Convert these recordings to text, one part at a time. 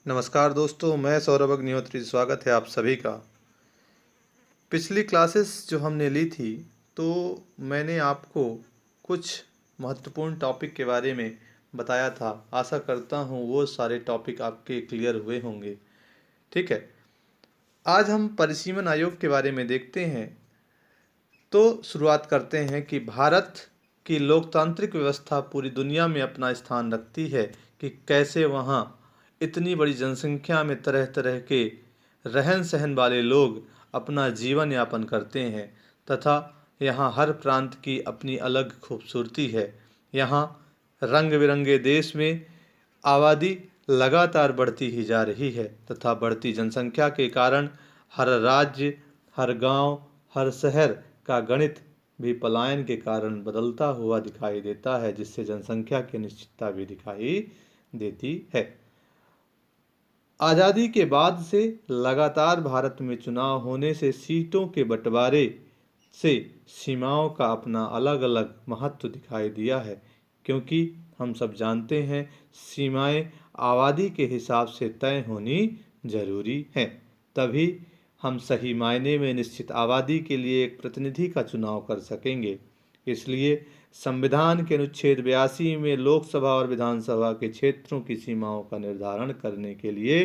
नमस्कार दोस्तों, मैं सौरभ अग्निहोत्री। स्वागत है आप सभी का। पिछली क्लासेस जो हमने ली थी, तो मैंने आपको कुछ महत्वपूर्ण टॉपिक के बारे में बताया था। आशा करता हूँ वो सारे टॉपिक आपके क्लियर हुए होंगे। ठीक है, आज हम परिसीमन आयोग के बारे में देखते हैं। तो शुरुआत करते हैं कि भारत की लोकतांत्रिक व्यवस्था पूरी दुनिया में अपना स्थान रखती है कि कैसे वहाँ इतनी बड़ी जनसंख्या में तरह तरह के रहन सहन वाले लोग अपना जीवन यापन करते हैं तथा यहाँ हर प्रांत की अपनी अलग खूबसूरती है। यहाँ रंग बिरंगे देश में आबादी लगातार बढ़ती ही जा रही है तथा बढ़ती जनसंख्या के कारण हर राज्य, हर गांव, हर शहर का गणित भी पलायन के कारण बदलता हुआ दिखाई देता है, जिससे जनसंख्या की अनिश्चितता भी दिखाई देती है। आज़ादी के बाद से लगातार भारत में चुनाव होने से सीटों के बंटवारे से सीमाओं का अपना अलग अलग महत्व दिखाई दिया है, क्योंकि हम सब जानते हैं सीमाएं आबादी के हिसाब से तय होनी जरूरी हैं। तभी हम सही मायने में निश्चित आबादी के लिए एक प्रतिनिधि का चुनाव कर सकेंगे। इसलिए संविधान के अनुच्छेद 82 में लोकसभा और विधानसभा के क्षेत्रों की सीमाओं का निर्धारण करने के लिए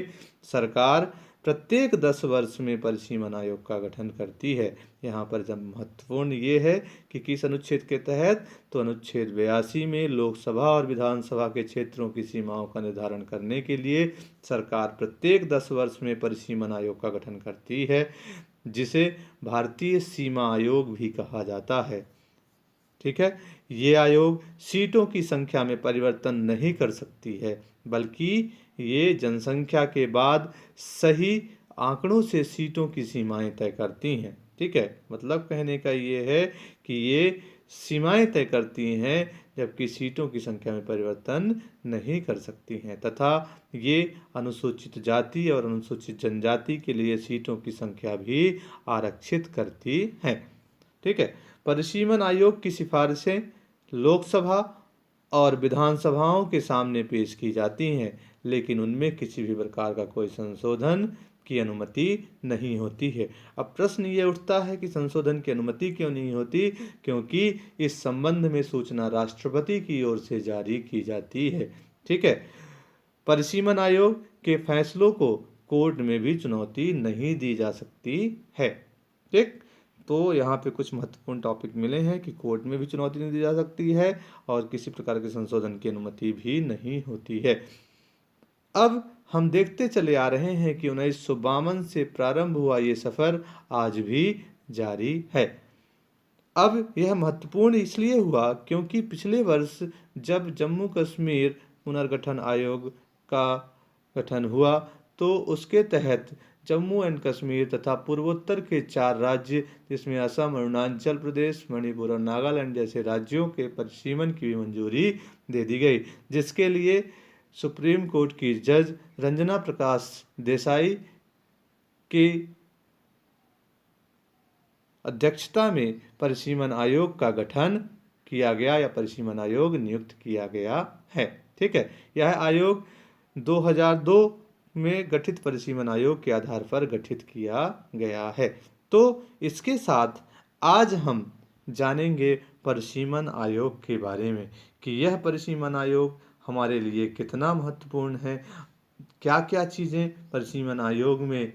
सरकार प्रत्येक 10 वर्ष में परिसीमन आयोग का गठन करती है। यहाँ पर जब महत्वपूर्ण ये है कि किस अनुच्छेद के तहत, तो अनुच्छेद 82 में लोकसभा और विधानसभा के क्षेत्रों की सीमाओं का निर्धारण करने के लिए सरकार प्रत्येक 10 वर्ष में परिसीमन आयोग का गठन करती है, जिसे भारतीय सीमा आयोग भी कहा जाता है। ठीक है, ये आयोग सीटों की संख्या में परिवर्तन नहीं कर सकती है, बल्कि ये जनसंख्या के बाद सही आंकड़ों से सीटों की सीमाएं तय करती हैं। ठीक है, मतलब कहने का ये है कि ये सीमाएं तय करती हैं, जबकि सीटों की संख्या में परिवर्तन नहीं कर सकती हैं तथा ये अनुसूचित जाति और अनुसूचित जनजाति के लिए सीटों की संख्या भी आरक्षित करती हैं। ठीक है, परिसीमन आयोग की सिफारिशें लोकसभा और विधानसभाओं के सामने पेश की जाती हैं, लेकिन उनमें किसी भी प्रकार का कोई संशोधन की अनुमति नहीं होती है। अब प्रश्न ये उठता है कि संशोधन की अनुमति क्यों नहीं होती? क्योंकि इस संबंध में सूचना राष्ट्रपति की ओर से जारी की जाती है। ठीक है, परिसीमन आयोग के फैसलों को कोर्ट में भी चुनौती नहीं दी जा सकती है। ठीक, तो यहाँ पे कुछ महत्वपूर्ण टॉपिक मिले हैं कि कोर्ट में भी चुनौती नहीं दी जा सकती है और किसी प्रकार के संशोधन की अनुमति भी नहीं होती है। अब हम देखते चले आ रहे हैं कि 1952 से प्रारंभ हुआ ये सफर आज भी जारी है। अब यह महत्वपूर्ण इसलिए हुआ क्योंकि पिछले वर्ष जब जम्मू कश्मीर पुनर्गठन आयोग का गठन हुआ, तो उसके तहत जम्मू एंड कश्मीर तथा पूर्वोत्तर के 4 राज्य, जिसमें असम, अरुणाचल प्रदेश, मणिपुर और नागालैंड जैसे राज्यों के परिसीमन की भी मंजूरी दे दी गई, जिसके लिए सुप्रीम कोर्ट की जज रंजना प्रकाश देसाई की अध्यक्षता में परिसीमन आयोग का गठन किया गया या परिसीमन आयोग नियुक्त किया गया है। ठीक है, यह आयोग 2002 में गठित परिसीमन आयोग के आधार पर गठित किया गया है। तो इसके साथ आज हम जानेंगे परिसीमन आयोग के बारे में कि यह परिसीमन आयोग हमारे लिए कितना महत्वपूर्ण है, क्या क्या चीज़ें परिसीमन आयोग में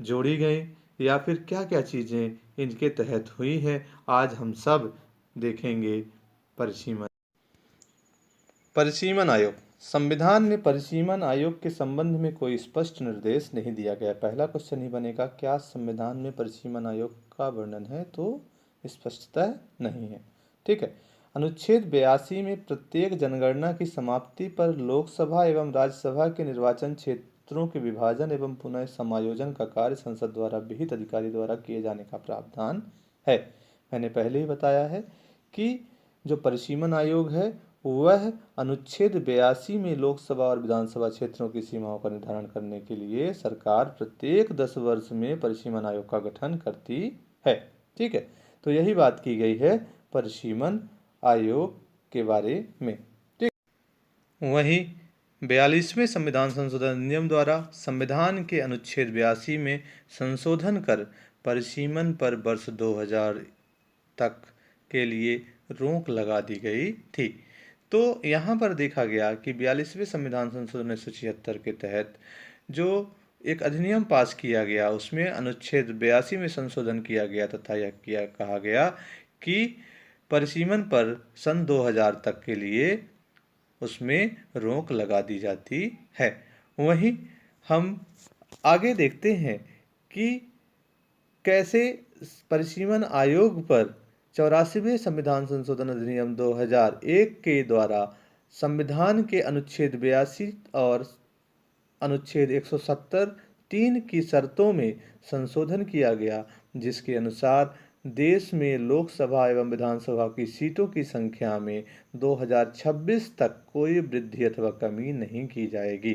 जोड़ी गई या फिर क्या क्या चीज़ें इनके तहत हुई हैं। आज हम सब देखेंगे परिसीमन आयोग। संविधान में परिसीमन आयोग के संबंध में कोई स्पष्ट निर्देश नहीं दिया गया। पहला क्वेश्चन ही बनेगा, क्या संविधान में परिसीमन आयोग का वर्णन है? तो स्पष्टता नहीं है। ठीक है, अनुच्छेद 82 में प्रत्येक जनगणना की समाप्ति पर लोकसभा एवं राज्यसभा के निर्वाचन क्षेत्रों के विभाजन एवं पुनः समायोजन का कार्य संसद द्वारा विहित अधिकारी द्वारा किए जाने का प्रावधान है। मैंने पहले ही बताया है कि जो परिसीमन आयोग है वह अनुच्छेद 82 में लोकसभा और विधानसभा क्षेत्रों की सीमाओं का निर्धारण करने के लिए सरकार प्रत्येक 10 वर्ष में परिसीमन आयोग का गठन करती है। ठीक है, तो यही बात की गई है परिसीमन आयोग के बारे में। ठीक, वहीं 42वें संविधान संशोधन अधिनियम द्वारा संविधान के अनुच्छेद 82 में संशोधन कर परिसीमन पर वर्ष 2000 तक के लिए रोक लगा दी गई थी। तो यहाँ पर देखा गया कि 42वें संविधान संशोधन 1976 के तहत जो एक अधिनियम पास किया गया उसमें अनुच्छेद 82 में संशोधन किया गया तथा यह कहा गया कि परिसीमन पर सन 2000 तक के लिए उसमें रोक लगा दी जाती है। वहीं हम आगे देखते हैं कि कैसे परिसीमन आयोग पर 84वें संविधान संशोधन अधिनियम 2001 के द्वारा संविधान के अनुच्छेद 82 और अनुच्छेद 170(3) की शर्तों में संशोधन किया गया, जिसके अनुसार देश में लोकसभा एवं विधानसभा की सीटों की संख्या में 2026 तक कोई वृद्धि अथवा कमी नहीं की जाएगी।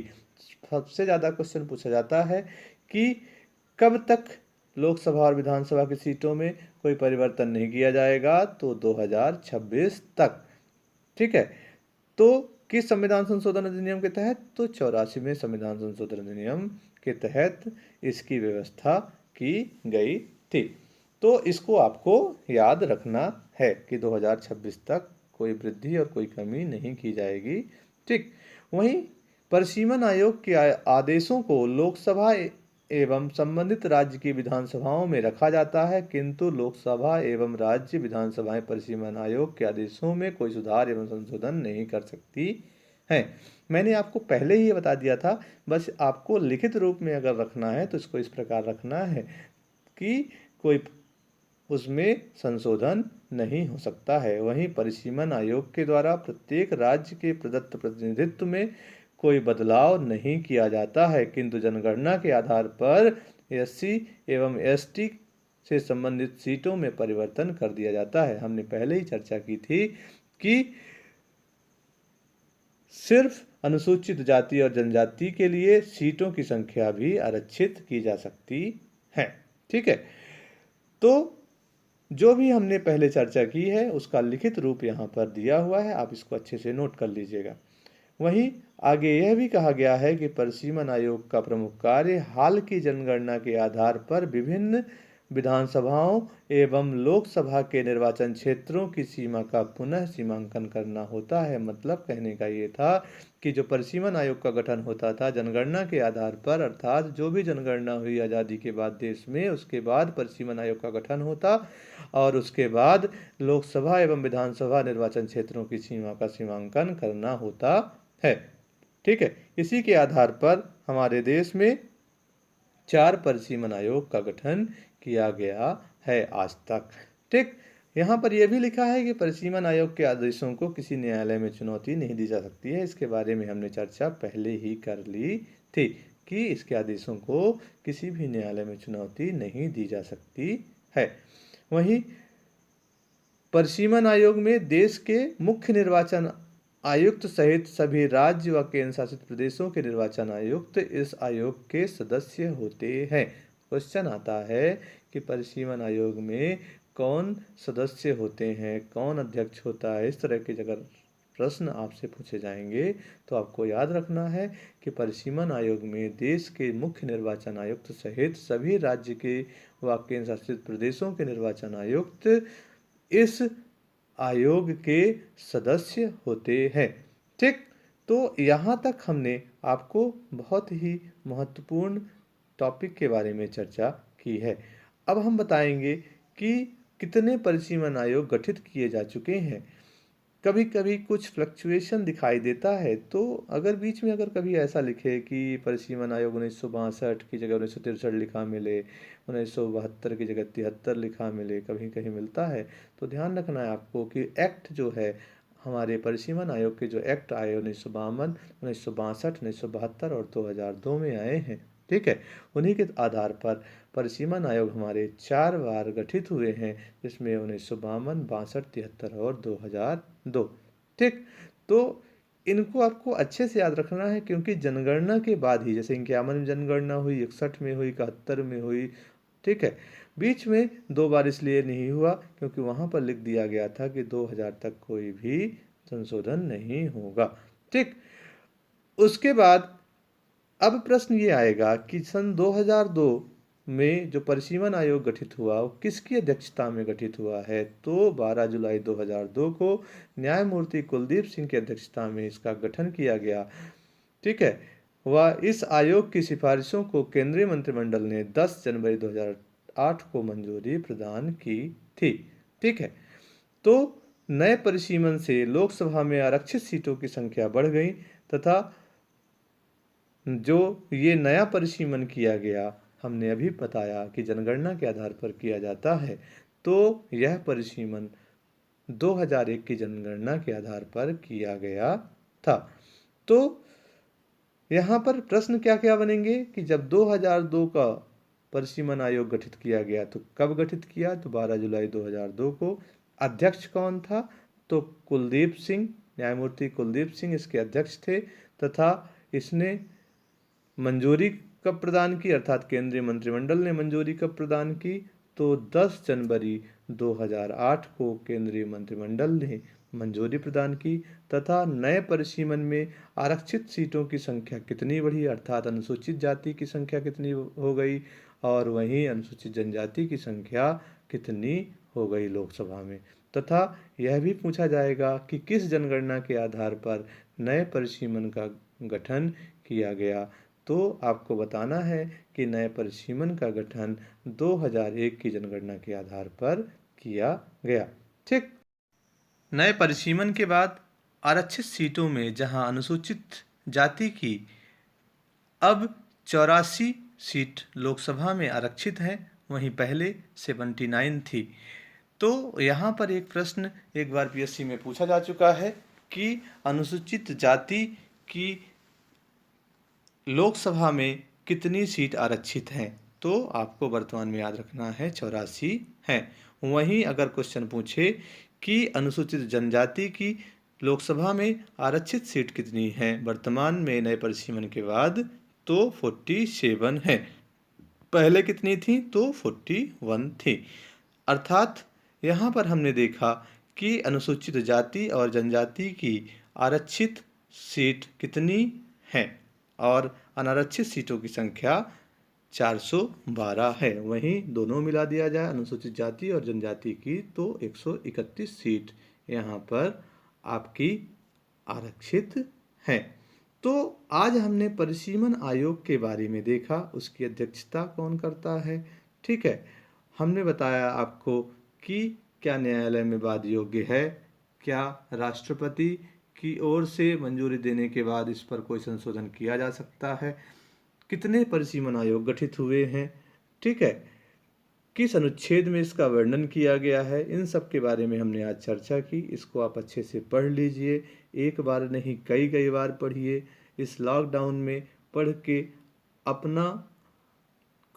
सबसे ज़्यादा क्वेश्चन पूछा जाता है कि कब तक लोकसभा और विधानसभा की सीटों में कोई परिवर्तन नहीं किया जाएगा, तो 2026 तक। ठीक है, तो किस संविधान संशोधन अधिनियम के तहत? तो 84वें संविधान संशोधन अधिनियम के तहत इसकी व्यवस्था की गई थी। तो इसको आपको याद रखना है कि 2026 तक कोई वृद्धि और कोई कमी नहीं की जाएगी। ठीक, वहीं परिसीमन आयोग के आदेशों को लोकसभा एवं संबंधित राज्य की विधानसभाओं में रखा जाता है, किंतु लोकसभा एवं राज्य विधानसभाएं परिसीमन आयोग के आदेशों में कोई सुधार एवं संशोधन नहीं कर सकती हैं। मैंने आपको पहले ही बता दिया था, बस आपको लिखित रूप में अगर रखना है तो इसको इस प्रकार रखना है कि कोई उसमें संशोधन नहीं हो सकता है। वहीं परिसीमन आयोग के द्वारा प्रत्येक राज्य के प्रदत्त प्रतिनिधित्व में कोई बदलाव नहीं किया जाता है, किंतु जनगणना के आधार पर एससी एवं एसटी से संबंधित सीटों में परिवर्तन कर दिया जाता है। हमने पहले ही चर्चा की थी कि सिर्फ अनुसूचित जाति और जनजाति के लिए सीटों की संख्या भी आरक्षित की जा सकती है। ठीक है, तो जो भी हमने पहले चर्चा की है उसका लिखित रूप यहाँ पर दिया हुआ है, आप इसको अच्छे से नोट कर लीजिएगा। वहीं आगे यह भी कहा गया है कि परिसीमन आयोग का प्रमुख कार्य हाल की जनगणना के आधार पर विभिन्न विधानसभाओं एवं लोकसभा के निर्वाचन क्षेत्रों की सीमा का पुनः सीमांकन करना होता है। मतलब कहने का ये था कि जो परिसीमन आयोग का गठन होता था जनगणना के आधार पर, अर्थात जो भी जनगणना हुई आज़ादी के बाद देश में, उसके बाद परिसीमन आयोग का गठन होता और उसके बाद लोकसभा एवं विधानसभा निर्वाचन क्षेत्रों की सीमा का सीमांकन करना होता है। ठीक है, इसी के आधार पर हमारे देश में 4 परिसीमन आयोग का गठन किया गया है आज तक। ठीक, यहाँ पर यह भी लिखा है कि परिसीमन आयोग के आदेशों को किसी न्यायालय में चुनौती नहीं दी जा सकती है। इसके बारे में हमने चर्चा पहले ही कर ली थी कि इसके आदेशों को किसी भी न्यायालय में चुनौती नहीं दी जा सकती है। वहीं परिसीमन आयोग में देश के मुख्य निर्वाचन आयुक्त सहित सभी राज्य व केंद्र शासित प्रदेशों के निर्वाचन आयुक्त इस आयोग के सदस्य होते हैं। क्वेश्चन आता है कि परिसीमन आयोग में कौन सदस्य होते हैं, कौन अध्यक्ष होता है, इस तरह के अगर प्रश्न आपसे पूछे जाएंगे तो आपको याद रखना है कि परिसीमन आयोग में देश के मुख्य निर्वाचन आयुक्त सहित सभी राज्य के व केंद्र शासित प्रदेशों के निर्वाचन आयुक्त इस आयोग के सदस्य होते हैं। ठीक, तो यहाँ तक हमने आपको बहुत ही महत्वपूर्ण टॉपिक के बारे में चर्चा की है। अब हम बताएंगे कि कितने परिसीमन आयोग गठित किए जा चुके हैं। कभी कभी कुछ फ्लक्चुएशन दिखाई देता है, तो अगर बीच में अगर कभी ऐसा लिखे कि परिसीमन आयोग 1962 की जगह 1963 लिखा मिले, 1972 की जगह 73 लिखा मिले, कभी कहीं मिलता है, तो ध्यान रखना है आपको कि एक्ट जो है हमारे परिसीमन आयोग के जो एक्ट आए 1952, 1962, 1972 और 2002 में आए हैं। ठीक है, उन्हीं के आधार पर परिसीमन आयोग हमारे 4 बार गठित हुए हैं, जिसमें 1952, 62, 73 और 2002। ठीक, तो इनको आपको अच्छे से याद रखना है, क्योंकि जनगणना के बाद ही, जैसे 51 में जनगणना हुई, 61 में हुई, 71 में हुई। ठीक है, बीच में 2 बार इसलिए नहीं हुआ क्योंकि वहाँ पर लिख दिया गया था कि 2000 तक कोई भी संशोधन नहीं होगा। ठीक, उसके बाद अब प्रश्न ये आएगा कि सन 2002 में जो परिसीमन आयोग गठित हुआ वो किसकी अध्यक्षता में गठित हुआ है? तो 12 जुलाई 2002 को न्यायमूर्ति कुलदीप सिंह की अध्यक्षता में इसका गठन किया गया। ठीक है। वह इस आयोग की सिफारिशों को केंद्रीय मंत्रिमंडल ने 10 जनवरी 2008 को मंजूरी प्रदान की थी। ठीक है। तो नए परिसीमन से लोकसभा में आरक्षित सीटों की संख्या बढ़ गई तथा जो ये नया परिसीमन किया गया, हमने अभी बताया कि जनगणना के आधार पर किया जाता है, तो यह परिसीमन 2001 की जनगणना के आधार पर किया गया था। तो यहाँ पर प्रश्न क्या क्या बनेंगे कि जब 2002 का परिसीमन आयोग गठित किया गया तो कब गठित किया? तो 12 जुलाई 2002 को। अध्यक्ष कौन था? तो कुलदीप सिंह, न्यायमूर्ति कुलदीप सिंह इसके अध्यक्ष थे तथा इसने मंजूरी कब प्रदान की, अर्थात केंद्रीय मंत्रिमंडल ने मंजूरी कब प्रदान की? तो 10 जनवरी 2008 को केंद्रीय मंत्रिमंडल ने मंजूरी प्रदान की तथा नए परिसीमन में आरक्षित सीटों की संख्या कितनी बढ़ी, अर्थात अनुसूचित जाति की संख्या कितनी हो गई और वहीं अनुसूचित जनजाति की संख्या कितनी हो गई लोकसभा में। तथा यह भी पूछा जाएगा कि किस जनगणना के आधार पर नए परिसीमन का गठन किया गया। तो आपको बताना है कि नए परिसीमन का गठन 2001 की जनगणना के आधार पर किया गया। ठीक। नए परिसीमन के बाद आरक्षित सीटों में जहां अनुसूचित जाति की अब 84 सीट लोकसभा में आरक्षित है, वहीं पहले 79 थी। तो यहाँ पर एक प्रश्न एक बार पीएससी में पूछा जा चुका है कि अनुसूचित जाति की लोकसभा में कितनी सीट आरक्षित हैं? तो आपको वर्तमान में याद रखना है 84 हैं। वहीं अगर क्वेश्चन पूछे कि अनुसूचित जनजाति की लोकसभा में आरक्षित सीट कितनी है वर्तमान में नए परिसीमन के बाद, तो 47 है। पहले कितनी थी? तो 41 थी। अर्थात यहाँ पर हमने देखा कि अनुसूचित जाति और जनजाति की आरक्षित सीट कितनी है और अनारक्षित सीटों की संख्या 412 है। वहीं दोनों मिला दिया जाए अनुसूचित जाति और जनजाति की तो 131 सीट यहाँ पर आपकी आरक्षित हैं। तो आज हमने परिसीमन आयोग के बारे में देखा, उसकी अध्यक्षता कौन करता है। ठीक है। हमने बताया आपको कि क्या न्यायालय में वाद योग्य है, क्या राष्ट्रपति की ओर से मंजूरी देने के बाद इस पर कोई संशोधन किया जा सकता है, कितने परिसीमन आयोग गठित हुए हैं, ठीक है, किस अनुच्छेद में इसका वर्णन किया गया है, इन सब के बारे में हमने आज चर्चा की। इसको आप अच्छे से पढ़ लीजिए, एक बार नहीं कई कई बार पढ़िए। इस लॉकडाउन में पढ़ के अपना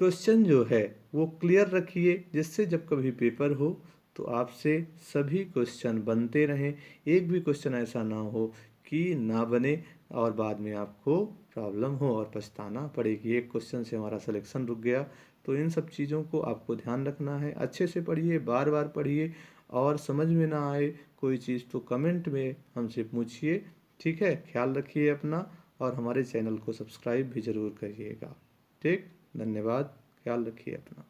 क्वेश्चन जो है वो क्लियर रखिए, जिससे जब कभी पेपर हो तो आपसे सभी क्वेश्चन बनते रहें। एक भी क्वेश्चन ऐसा ना हो कि ना बने और बाद में आपको प्रॉब्लम हो और पछताना पड़े कि एक क्वेश्चन से हमारा सिलेक्शन रुक गया। तो इन सब चीज़ों को आपको ध्यान रखना है। अच्छे से पढ़िए, बार बार पढ़िए और समझ में ना आए कोई चीज़ तो कमेंट में हमसे पूछिए। ठीक है। ख्याल रखिए अपना और हमारे चैनल को सब्सक्राइब भी ज़रूर करिएगा। ठीक। धन्यवाद। ख्याल रखिए अपना।